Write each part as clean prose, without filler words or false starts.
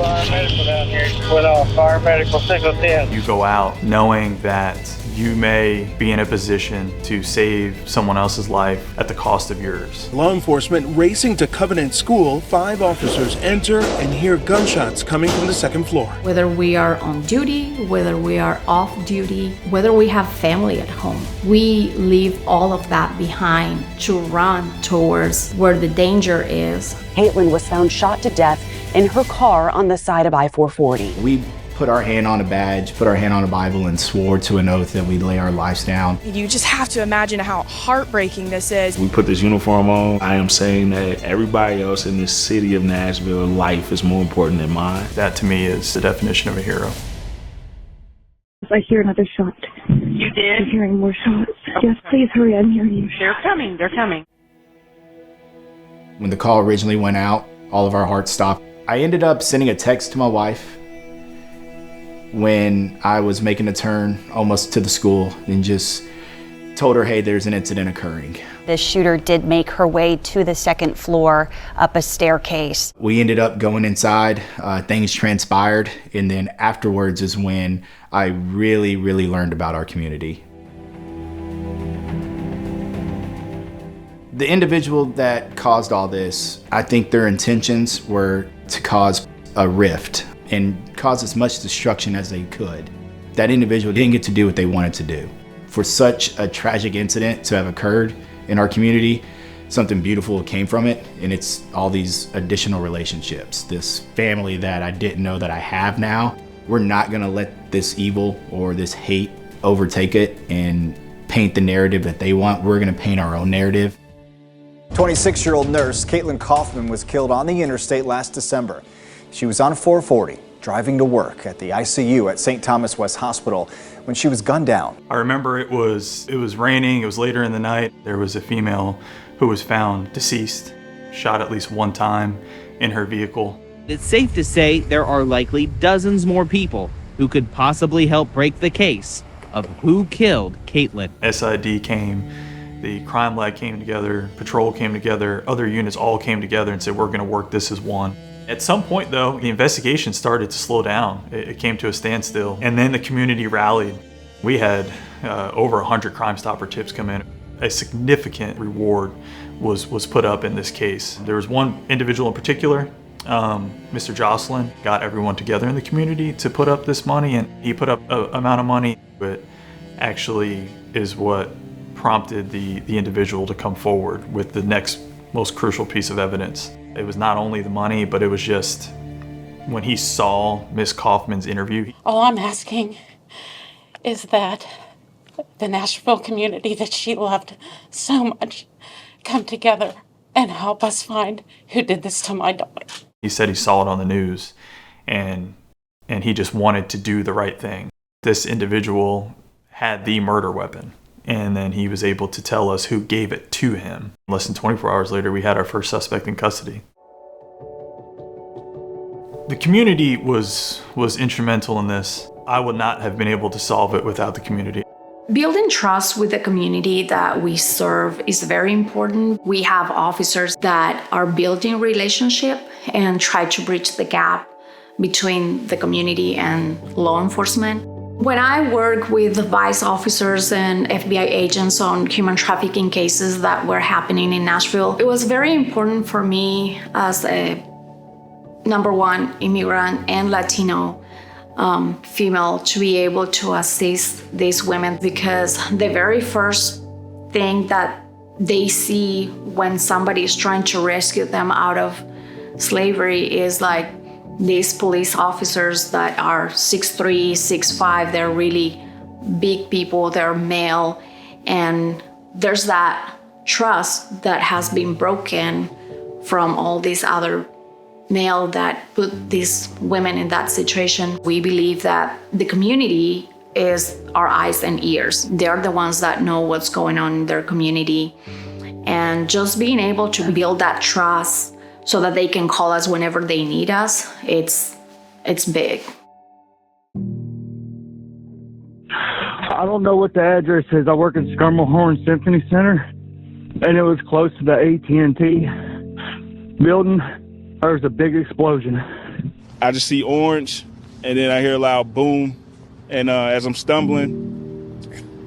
fire medical down here. Just went off. Fire medical 610. You go out knowing that you may be in a position to save someone else's life at the cost of yours. Law enforcement racing to Covenant School, 5 officers enter and hear gunshots coming from the second floor. Whether we are on duty, whether we are off duty, whether we have family at home, we leave all of that behind to run towards where the danger is. Caitlin was found shot to death in her car on the side of I-440. We put our hand on a badge, put our hand on a Bible, and swore to an oath that we'd lay our lives down. You just have to imagine how heartbreaking this is. We put this uniform on. I am saying that everybody else in this city of Nashville, life is more important than mine. That to me is the definition of a hero. I hear another shot. You did? I'm hearing more shots. Yes, please hurry, I'm hearing you. They're coming, they're coming. When the call originally went out, all of our hearts stopped. I ended up sending a text to my wife when I was making a turn almost to the school and just told her, hey, there's an incident occurring. The shooter did make her way to the second floor up a staircase. We ended up going inside, things transpired, and then afterwards is when I really learned about our community. The individual that caused all this, I think their intentions were to cause a rift and cause as much destruction as they could. That individual didn't get to do what they wanted to do. For such a tragic incident to have occurred in our community, something beautiful came from it, and it's all these additional relationships. This family that I didn't know that I have now. We're not gonna let this evil or this hate overtake it and paint the narrative that they want. We're gonna paint our own narrative. 26-year-old nurse Caitlin Kaufman was killed on the interstate last December. She was on 440, driving to work at the ICU at St. Thomas West Hospital when she was gunned down. I remember it was raining, it was later in the night. There was a female who was found deceased, shot at least one time in her vehicle. It's safe to say there are likely dozens more people who could possibly help break the case of who killed Caitlin. SID came, the crime lab came together, patrol came together, other units all came together and said, we're gonna work this as one. At some point though, the investigation started to slow down. It came to a standstill, and then the community rallied. We had over 100 Crime Stopper tips come in. A significant reward was put up in this case. There was one individual in particular, Mr. Jocelyn, got everyone together in the community to put up this money, and he put up an amount of money, but actually is what prompted the individual to come forward with the next most crucial piece of evidence. It was not only the money, but it was just when he saw Miss Kaufman's interview. All I'm asking is that the Nashville community that she loved so much come together and help us find who did this to my daughter. He said he saw it on the news and he just wanted to do the right thing. This individual had the murder weapon, and then he was able to tell us who gave it to him. Less than 24 hours later, we had our first suspect in custody. The community was instrumental in this. I would not have been able to solve it without the community. Building trust with the community that we serve is very important. We have officers that are building relationship and try to bridge the gap between the community and law enforcement. When I work with vice officers and FBI agents on human trafficking cases that were happening in Nashville, it was very important for me as a #1 immigrant and Latino female to be able to assist these women, because the very first thing that they see when somebody is trying to rescue them out of slavery is like these police officers that are 6'3", 6'5", they're really big people, they're male, and there's that trust that has been broken from all these other male that put these women in that situation. We believe that the community is our eyes and ears. They're the ones that know what's going on in their community, and just being able to build that trust so that they can call us whenever they need us, it's big. I don't know what the address is. I work at Skirmalhorn Symphony Center, and it was close to the AT&T building. There was a big explosion. I just see orange, and then I hear a loud boom. And as I'm stumbling,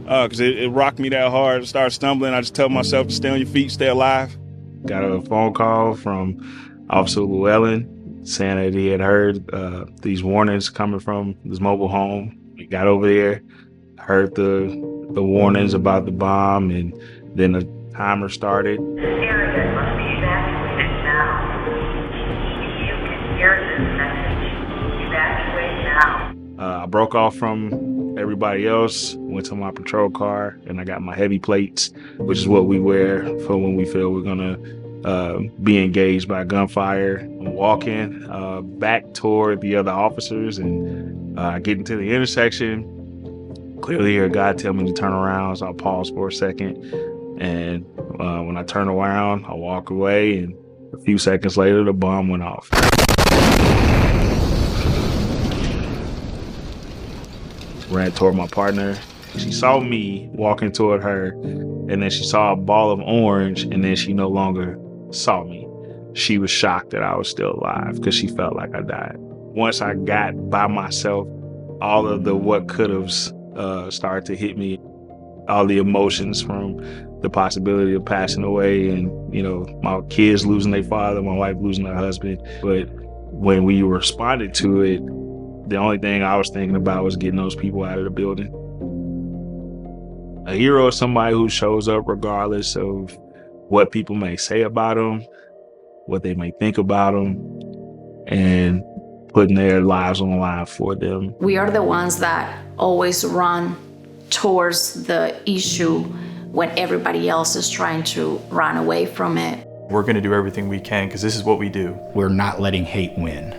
because it rocked me that hard, I started stumbling. I just tell myself to stay on your feet, stay alive. Got a phone call from Officer Llewellyn saying that he had heard these warnings coming from this mobile home. We got over there, heard the warnings about the bomb, and then the timer started. This area must be evacuated now. If you can hear this message, evacuate now. I broke off from everybody else, went to my patrol car, and I got my heavy plates, which is what we wear for when we feel we're gonna be engaged by gunfire. I'm walking back toward the other officers, and I get into the intersection. Clearly hear God tell me to turn around, so I pause for a second. And when I turn around, I walk away, and a few seconds later, the bomb went off. Ran toward my partner. She saw me walking toward her, and then she saw a ball of orange, and then she no longer saw me. She was shocked that I was still alive because she felt like I died. Once I got by myself, all of the what could-haves started to hit me. All the emotions from the possibility of passing away and, my kids losing their father, my wife losing her husband. But when we responded to it, the only thing I was thinking about was getting those people out of the building. A hero is somebody who shows up regardless of what people may say about them, what they may think about them, and putting their lives on the line for them. We are the ones that always run towards the issue when everybody else is trying to run away from it. We're going to do everything we can because this is what we do. We're not letting hate win.